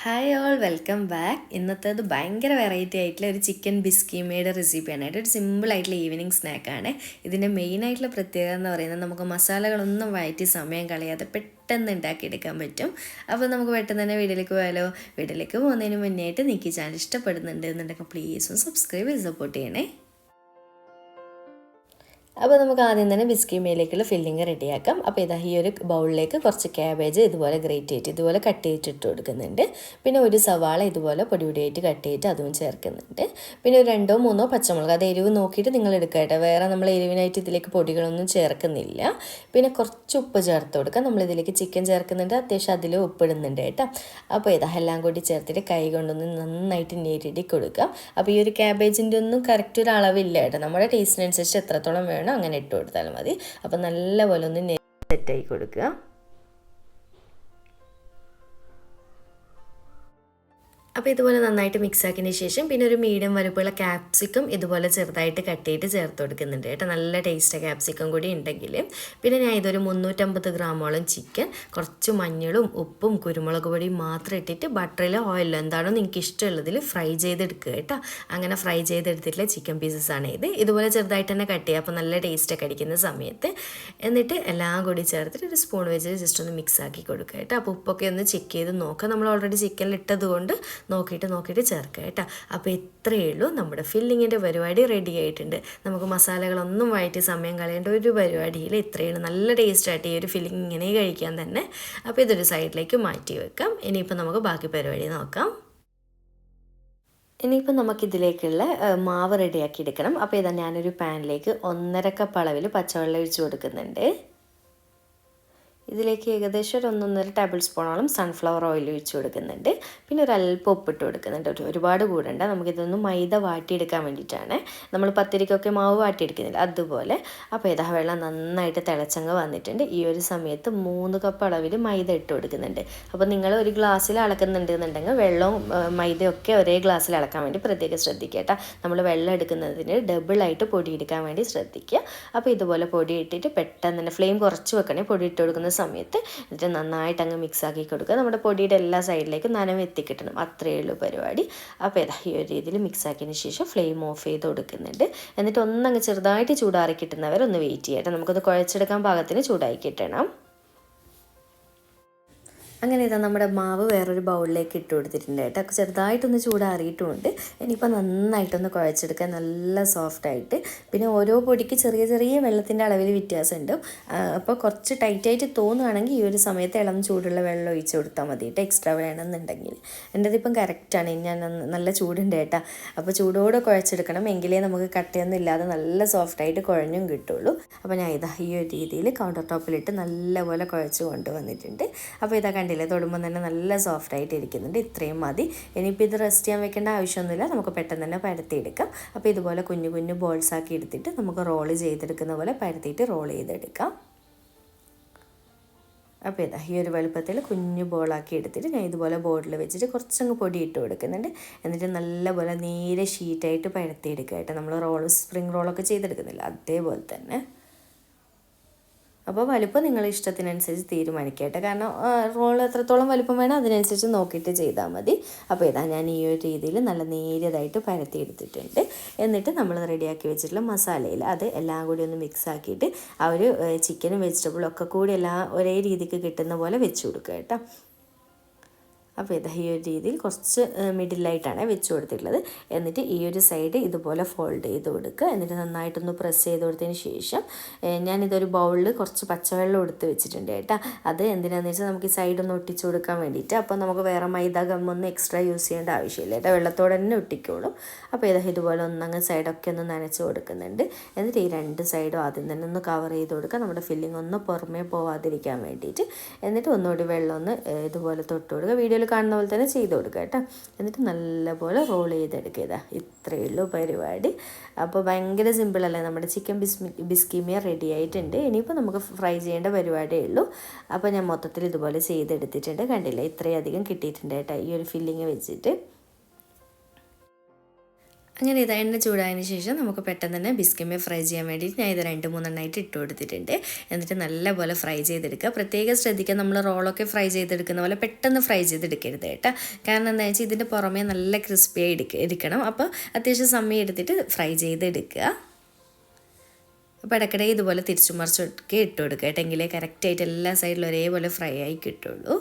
Hi all welcome back. ഇന്നത്തേത് ഭയങ്കര variety ആയിട്ടുള്ള ഒരു ചിക്കൻ ബിസ്കീമയുടെ റെസിപ്പിയാണ്. ഒരു സിമ്പിളായിട്ടുള്ള ഈവനിങ് സ്നാക്കാണ്. ഇതിൻ്റെ മെയിനായിട്ടുള്ള പ്രത്യേകത എന്ന് പറയുന്നത് നമുക്ക് മസാലകളൊന്നും വഴറ്റി സമയം കളയാതെ പെട്ടെന്ന് ഉണ്ടാക്കിയെടുക്കാൻ പറ്റും. അപ്പോൾ നമുക്ക് പെട്ടെന്ന് തന്നെ വീഡിയോയിലേക്ക് പോയാലോ. വീഡിയോയിലേക്ക് പോകുന്നതിന് മുന്നേ ആയിട്ട് നിങ്ങൾക്ക് ഈ ചാനൽ ഇഷ്ടപ്പെടുന്നുണ്ട് എന്നുണ്ടെങ്കിൽ പ്ലീസ് ഒന്ന് സബ്സ്ക്രൈബ് ചെയ്ത് സപ്പോർട്ട് ചെയ്യണേ. അപ്പോൾ നമുക്ക് ആദ്യം തന്നെ ബിസ്കീമയിലേക്കുള്ള ഫില്ലിങ് റെഡിയാക്കാം. അപ്പോൾ ഇതാ ഈ ഒരു ബൗളിലേക്ക് കുറച്ച് ക്യാബേജ് ഇതുപോലെ ഗ്രേറ്റ് ചെയ്തിട്ട് ഇതുപോലെ കട്ട് ചെയ്തിട്ട് കൊടുക്കുന്നുണ്ട്. പിന്നെ ഒരു സവാള ഇതുപോലെ പൊടി പൊടിയായിട്ട് കട്ട് ചെയ്തിട്ട് അതും ചേർക്കുന്നുണ്ട്. പിന്നെ ഒരു 2-3 പച്ചമുളക്, അത് എരിവ് നോക്കിയിട്ട് നിങ്ങൾ എടുക്കുക കേട്ടോ. വേറെ നമ്മൾ എരിവിനായിട്ട് ഇതിലേക്ക് പൊടികളൊന്നും ചേർക്കുന്നില്ല. പിന്നെ കുറച്ച് ഉപ്പ് ചേർത്ത് കൊടുക്കാം. നമ്മളിതിലേക്ക് ചിക്കൻ ചേർക്കുന്നുണ്ട്, അത്യാവശ്യം അതിൽ ഉപ്പിടുന്നുണ്ട് കേട്ടോ. അപ്പോൾ ഇതാ എല്ലാം കൂടി ചേർത്തിട്ട് കൈ കൊണ്ടൊന്ന് നന്നായിട്ട് ഞെരടി കൊടുക്കാം. അപ്പോൾ ഈ ഒരു ക്യാബേജിൻ്റെ ഒന്നും കറക്റ്റ് ഒരു അളവില്ല കേട്ടോ. നമ്മുടെ ടേസ്റ്റിനനുസരിച്ച് എത്രത്തോളം വേണം അങ്ങനെ ഇട്ട് കൊടുത്താൽ മതി. അപ്പം നല്ലപോലെ ഒന്ന് സെറ്റായി കൊടുക്കുക. അപ്പോൾ ഇതുപോലെ നന്നായിട്ട് മിക്സ് ആക്കിയതിന് ശേഷം പിന്നെ ഒരു മീഡിയം വലുപ്പമുള്ള ക്യാപ്സിക്കം ഇതുപോലെ ചെറുതായിട്ട് കട്ട് ചെയ്തിട്ട് ചേർത്ത് കൊടുക്കുന്നുണ്ട് കേട്ടോ. നല്ല ടേസ്റ്റ് ക്യാപ്സിക്കം കൂടി ഉണ്ടെങ്കിൽ. പിന്നെ ഞാൻ ഇതൊരു 350 ഗ്രാമോളം ചിക്കൻ, കുറച്ച് മഞ്ഞളും ഉപ്പും കുരുമുളക് പൊടിയും മാത്രം ഇട്ടിട്ട് ബട്ടറിലോ ഓയിലോ എന്താണോ നിങ്ങൾക്ക് ഇഷ്ടമുള്ളതിൽ ഫ്രൈ ചെയ്തെടുക്കുക കേട്ടോ. അങ്ങനെ ഫ്രൈ ചെയ്തെടുത്തിട്ടുള്ള ചിക്കൻ പീസസ് ആണ് ഇത്. ഇതുപോലെ ചെറുതായിട്ട് തന്നെ കട്ട് ചെയ്യുക, അപ്പോൾ നല്ല ടേസ്റ്റൊക്കെ അടിക്കുന്ന സമയത്ത്. എന്നിട്ട് എല്ലാം കൂടി ചേർത്തിട്ട് ഒരു സ്പൂൺ വെച്ച് ജസ്റ്റ് ഒന്ന് മിക്സ് ആക്കി കൊടുക്കുക കേട്ടോ. അപ്പോൾ ഉപ്പൊക്കെ ഒന്ന് ചെക്ക് ചെയ്ത് നോക്കുക. നമ്മൾ ഓൾറെഡി ചിക്കനിൽ ഇട്ടത് കൊണ്ട് നോക്കിയിട്ട് ചേർക്കുക കേട്ടോ. അപ്പോൾ ഇത്രയേ ഉള്ളൂ, നമ്മുടെ ഫില്ലിങ്ങിൻ്റെ പരിപാടി റെഡി ആയിട്ടുണ്ട്. നമുക്ക് മസാലകളൊന്നും വഴറ്റി സമയം കളയേണ്ട ഒരു പരിപാടിയിൽ ഇത്രയാണ്. നല്ല ടേസ്റ്റായിട്ട് ഈ ഒരു ഫില്ലിങ് ഇങ്ങനെ കഴിക്കാൻ തന്നെ. അപ്പോൾ ഇതൊരു സൈഡിലേക്ക് മാറ്റി വെക്കാം. ഇനിയിപ്പോൾ നമുക്ക് ബാക്കി പരിപാടി നോക്കാം. ഇനിയിപ്പോൾ നമുക്കിതിലേക്കുള്ള മാവ് റെഡിയാക്കി എടുക്കണം. അപ്പോൾ ഇതാ ഞാനൊരു പാനിലേക്ക് 1.5 കപ്പ് അളവിൽ പച്ചവെള്ളം ഒഴിച്ച് കൊടുക്കുന്നുണ്ട്. ഇതിലേക്ക് ഏകദേശം ഒരു 1.5 ടേബിൾ സ്പൂണോളം സൺഫ്ലവർ ഓയിൽ ഒഴിച്ച് കൊടുക്കുന്നുണ്ട്. പിന്നെ ഒരു അല്പം ഉപ്പിട്ട് കൊടുക്കുന്നുണ്ട്. ഒരുപാട് കൂടണ്ട. നമുക്കിതൊന്ന് മൈദ വാട്ടിയെടുക്കാൻ വേണ്ടിയിട്ടാണ്. നമ്മൾ പത്തിരിക്കൊക്കെ മാവ് വാട്ടിയെടുക്കുന്നില്ല അതുപോലെ. അപ്പോൾ ഇതാ വെള്ളം നന്നായിട്ട് തിളച്ചങ്ങ് വന്നിട്ടുണ്ട്. ഈ ഒരു സമയത്ത് 3 കപ്പ് അളവിൽ മൈദ ഇട്ട് കൊടുക്കുന്നുണ്ട്. അപ്പോൾ നിങ്ങൾ ഒരു ഗ്ലാസ്സിൽ അളക്കുന്നുണ്ട് എന്നുണ്ടെങ്കിൽ വെള്ളവും മൈദയൊക്കെ ഒരേ ഗ്ലാസ്സിൽ അളക്കാൻ വേണ്ടി പ്രത്യേകം ശ്രദ്ധിക്കുക കേട്ടോ. നമ്മൾ വെള്ളം എടുക്കുന്നതിന് ഡബിളായിട്ട് പൊടി എടുക്കാൻ വേണ്ടി ശ്രദ്ധിക്കുക. അപ്പോൾ ഇതുപോലെ പൊടി ഇട്ടിട്ട് പെട്ടെന്ന് തന്നെ ഫ്ലെയിം കുറച്ച് വെക്കണേ പൊടി ഇട്ട് കൊടുക്കുന്ന സമയത്ത്. എന്നിട്ട് നന്നായിട്ട് അങ്ങ് മിക്സ് ആക്കി കൊടുക്കുക. നമ്മുടെ പൊടിയുടെ എല്ലാ സൈഡിലേക്കും നനവ് എത്തിക്കിട്ടണം. അത്രയേ ഉള്ളൂ പരിപാടി. അപ്പോൾ ഏതാ ഈ ഒരു രീതിയിൽ മിക്സ് ആക്കിയതിന് ശേഷം ഫ്ലെയിം ഓഫ് ചെയ്ത് കൊടുക്കുന്നുണ്ട്. എന്നിട്ട് ഒന്നങ്ങ് ചെറുതായിട്ട് ചൂടാറി കിട്ടുന്നവരെ ഒന്ന് വെയിറ്റ് ചെയ്യട്ടെ. നമുക്കത് കുഴച്ചെടുക്കാൻ പാകത്തിന് ചൂടായി കിട്ടണം. അങ്ങനെ ഇതാ നമ്മുടെ മാവ് വേറൊരു ബൗളിലേക്ക് ഇട്ട് കൊടുത്തിട്ടുണ്ട് കേട്ടോ. ചെറുതായിട്ടൊന്ന് ചൂടാറിയിട്ടുമുണ്ട്. ഇനിയിപ്പോൾ നന്നായിട്ടൊന്ന് കുഴച്ചെടുക്കാൻ നല്ല സോഫ്റ്റായിട്ട്. പിന്നെ ഓരോ പൊടിക്ക് ചെറിയ ചെറിയ വെള്ളത്തിൻ്റെ അളവിൽ വ്യത്യാസമുണ്ട്. അപ്പോൾ കുറച്ച് ടൈറ്റായിട്ട് തോന്നുകയാണെങ്കിൽ ഈ ഒരു സമയത്ത് ഇളം ചൂടുള്ള വെള്ളം ഒഴിച്ച് കൊടുത്താൽ മതി കേട്ടോ, എക്സ്ട്രാ വേണമെന്നുണ്ടെങ്കിൽ. എൻ്റെതിപ്പം കറക്റ്റാണ്. ഞാൻ നല്ല ചൂടുണ്ട് കേട്ടോ. അപ്പോൾ ചൂടോടെ കുഴച്ചെടുക്കണം, എങ്കിലേ നമുക്ക് കട്ടയൊന്നും ഇല്ലാതെ നല്ല സോഫ്റ്റായിട്ട് കുഴഞ്ഞും കിട്ടുള്ളൂ. അപ്പോൾ ഞാൻ ഇതാ ഈ ഒരു രീതിയിൽ കൗണ്ടർ ടോപ്പിലിട്ട് നല്ലപോലെ കുഴച്ച് കൊണ്ടുവന്നിട്ടുണ്ട്. അപ്പോൾ ഇതാ കണ്ടില്ലേ, തൊടുമ്പോൾ തന്നെ നല്ല സോഫ്റ്റായിട്ട് ഇരിക്കുന്നുണ്ട്. ഇത്രയും മതി. ഇനിയിപ്പോൾ ഇത് റെസ്റ്റ് ചെയ്യാൻ വെക്കേണ്ട ആവശ്യമൊന്നുമില്ല. നമുക്ക് പെട്ടെന്ന് തന്നെ പരത്തിയെടുക്കാം. അപ്പോൾ ഇതുപോലെ കുഞ്ഞു കുഞ്ഞു ബോൾസ് ആക്കി എടുത്തിട്ട് നമുക്ക് റോൾ ചെയ്തെടുക്കുന്ന പോലെ പരത്തിയിട്ട് റോൾ ചെയ്തെടുക്കാം. അപ്പോൾ ഇതാ ഈ ഒരു വലുപ്പത്തിൽ കുഞ്ഞു ബോളാക്കി എടുത്തിട്ട് ഞാൻ ഇതുപോലെ ബോർഡിൽ വെച്ചിട്ട് കുറച്ചങ്ങ് പൊടി ഇട്ട് കൊടുക്കുന്നുണ്ട്. എന്നിട്ട് നല്ലപോലെ നേരെ ഷീറ്റായിട്ട് പരത്തിയെടുക്കുക കേട്ടോ. നമ്മൾ സ്പ്രിങ് റോളൊക്കെ ചെയ്തെടുക്കുന്നില്ല അതേപോലെ തന്നെ. അപ്പോൾ വലുപ്പം നിങ്ങളുടെ ഇഷ്ടത്തിനനുസരിച്ച് തീരുമാനിക്കട്ടെ. കാരണം റോൾ എത്രത്തോളം വലുപ്പം വേണം അതിനനുസരിച്ച് നോക്കിയിട്ട് ചെയ്താൽ മതി. അപ്പോൾ ഇതാ ഞാൻ ഈ ഒരു രീതിയിൽ നല്ല നേരിയതായിട്ട് പരത്തിയെടുത്തിട്ടുണ്ട്. എന്നിട്ട് നമ്മൾ റെഡിയാക്കി വെച്ചിട്ടുള്ള മസാലയിൽ അത് എല്ലാം കൂടി ഒന്ന് മിക്സ് ആക്കിയിട്ട് ആ ഒരു ചിക്കനും വെജിറ്റബിളും ഒക്കെ കൂടി എല്ലാം ഒരേ രീതിക്ക് കിട്ടുന്ന പോലെ വെച്ച് കൊടുക്കുക കേട്ടോ. അപ്പോൾ ഇതാ ഈ ഒരു രീതിയിൽ കുറച്ച് മിഡിലായിട്ടാണ് വെച്ച് കൊടുത്തിട്ടുള്ളത്. എന്നിട്ട് ഈ ഒരു സൈഡ് ഇതുപോലെ ഫോൾഡ് ചെയ്ത് കൊടുക്കുക. എന്നിട്ട് നന്നായിട്ടൊന്ന് പ്രസ് ചെയ്ത് കൊടുത്തതിന് ശേഷം ഞാനിതൊരു ബൗളിൽ കുറച്ച് പച്ചവെള്ളം എടുത്ത് വെച്ചിട്ടുണ്ട് കേട്ടോ. അത് എന്തിനാണെന്ന് വെച്ചാൽ നമുക്ക് ഈ സൈഡൊന്ന് ഒട്ടിച്ച് കൊടുക്കാൻ വേണ്ടിയിട്ട്. അപ്പോൾ നമുക്ക് വേറെ മൈദ ഗമ്മൊന്നും എക്സ്ട്രാ യൂസ് ചെയ്യേണ്ട ആവശ്യമില്ല കേട്ടോ, വെള്ളത്തോടെ തന്നെ ഒട്ടിക്കോളും. അപ്പോൾ ഇതുപോലെ ഒന്നങ്ങ് സൈഡൊക്കെ ഒന്ന് നനച്ച് കൊടുക്കുന്നുണ്ട്. എന്നിട്ട് ഈ 2 സൈഡും ആദ്യം തന്നെ ഒന്ന് കവർ ചെയ്ത് കൊടുക്കുക, നമ്മുടെ ഫില്ലിംഗ് ഒന്ന് പുറമേ പോവാതിരിക്കാൻ വേണ്ടിയിട്ട്. എന്നിട്ട് ഒന്നുകൂടി വെള്ളം ഒന്ന് ഇതുപോലെ തൊട്ട് കൊടുക്കുക. വീഡിയോയിൽ കാണുന്ന പോലെ തന്നെ ചെയ്ത് കൊടുക്കുക കേട്ടോ. എന്നിട്ട് നല്ലപോലെ റോൾ ചെയ്തെടുക്കുക. ഇത്രയേ ഉള്ളൂ പരിപാടി. അപ്പോൾ ഭയങ്കര സിമ്പിളല്ലേ, നമ്മുടെ ചിക്കൻ ബിസ്കീമിയ റെഡി ആയിട്ടുണ്ട്. ഇനിയിപ്പോൾ നമുക്ക് ഫ്രൈ ചെയ്യേണ്ട പരിപാടിയേ ഉള്ളൂ. അപ്പോൾ ഞാൻ മൊത്തത്തിൽ ഇതുപോലെ ചെയ്തെടുത്തിട്ടുണ്ട്. കണ്ടില്ലേ, ഇത്രയധികം കിട്ടിയിട്ടുണ്ട് കേട്ടോ ഈ ഒരു ഫില്ലിങ് വെച്ചിട്ട്. അങ്ങനെ ഇതാ എണ്ണ ചൂടായതിന് ശേഷം നമുക്ക് പെട്ടെന്ന് തന്നെ ബിസ് കീമിയ ഫ്രൈ ചെയ്യാൻ വേണ്ടിയിട്ട് ഞാൻ ഇത് 2-3 ഇട്ട് കൊടുത്തിട്ടുണ്ട്. എന്നിട്ട് നല്ലപോലെ ഫ്രൈ ചെയ്തെടുക്കുക. പ്രത്യേകം ശ്രദ്ധിക്കുക, നമ്മൾ റോളൊക്കെ ഫ്രൈ ചെയ്തെടുക്കുന്ന പോലെ പെട്ടെന്ന് ഫ്രൈ ചെയ്തെടുക്കരുത് കേട്ടോ. കാരണം എന്താ വെച്ചാൽ ഇതിൻ്റെ പുറമേ നല്ല ക്രിസ്പിയായി എടുക്കണം. അപ്പോൾ അത്യാവശ്യം സമയം എടുത്തിട്ട് ഫ്രൈ ചെയ്തെടുക്കുക. അപ്പോൾ ഇടയ്ക്കിടെ ഇതുപോലെ തിരിച്ചു മറിച്ചൊക്കെ ഇട്ട് കൊടുക്കുക കേട്ടോ, എങ്കിലേ കറക്റ്റായിട്ട് എല്ലാ സൈഡിലും ഒരേപോലെ ഫ്രൈ ആയി കിട്ടുള്ളൂ.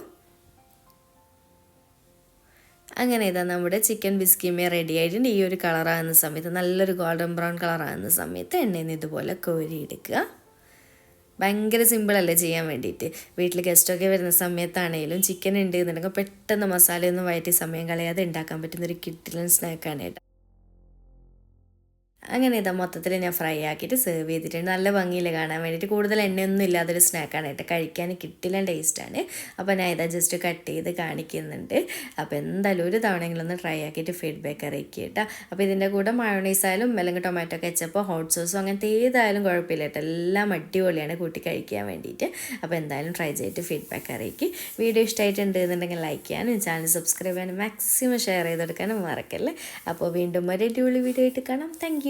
അങ്ങനെ ഇതാ നമ്മുടെ ചിക്കൻ ബിസ് കീമിയ റെഡി ആയിട്ടുണ്ട്. ഈ ഒരു കളറാകുന്ന സമയത്ത്, നല്ലൊരു ഗോൾഡൻ ബ്രൗൺ കളറാകുന്ന സമയത്ത് എണ്ണയിൽ നിന്ന് ഇതുപോലെ കോരിയെടുക്കുക. ഭയങ്കര സിമ്പിളല്ലേ ചെയ്യാൻ വേണ്ടിയിട്ട്. വീട്ടിൽ ഗസ്റ്റൊക്കെ വരുന്ന സമയത്താണെങ്കിലും ചിക്കൻ ഉണ്ട് എന്നുണ്ടെങ്കിൽ പെട്ടെന്ന് മസാലയൊന്നും വഴറ്റി സമയം കളയാതെ ഉണ്ടാക്കാൻ പറ്റുന്നൊരു കിഡിലൻ സ്നാക്കാണ് കേട്ടോ. അങ്ങനെ ഇതാ മൊത്തത്തിൽ ഞാൻ ഫ്രൈ ആക്കിയിട്ട് സെർവ് ചെയ്തിട്ടുണ്ട്. നല്ല ഭംഗിയിൽ കാണാൻ വേണ്ടിയിട്ട്, കൂടുതൽ എണ്ണയൊന്നും ഇല്ലാതൊരു സ്നാക്കാണ് കേട്ടോ. കഴിക്കാൻ കിട്ടില്ല ടേസ്റ്റാണ്. അപ്പോൾ ഞാൻ ഇതാ ജസ്റ്റ് കട്ട് ചെയ്ത് കാണിക്കുന്നുണ്ട്. അപ്പോൾ എന്തായാലും ഒരു തവണയെങ്കിലും ഒന്ന് ട്രൈ ആക്കിയിട്ട് ഫീഡ്ബാക്ക് അറിയിക്കുക കേട്ടോ. അപ്പോൾ ഇതിൻ്റെ കൂടെ മയോണൈസ് ആയാലും അല്ലെങ്കിൽ ടൊമാറ്റോ കെച്ചപ്പോ ഹോട്ട് സോസോ അങ്ങനത്തെ ഏതായാലും കുഴപ്പമില്ല കേട്ടോ. എല്ലാം അടിപൊളിയാണ് കൂട്ടി കഴിക്കാൻ വേണ്ടിയിട്ട്. അപ്പോൾ എന്തായാലും ട്രൈ ചെയ്തിട്ട് ഫീഡ്ബാക്ക് അറിയിക്കുക. വീഡിയോ ഇഷ്ടമായിട്ടുണ്ട് എന്നുണ്ടെങ്കിൽ ലൈക്ക് ചെയ്യാനും ചാനൽ സബ്സ്ക്രൈബ് ചെയ്യാനും മാക്സിമം ഷെയർ ചെയ്തെടുക്കാനും മറക്കല്ലേ. അപ്പോൾ വീണ്ടും ഒരു അടിപൊളി വീഡിയോ ആയിട്ട് കാണാം. Thank you.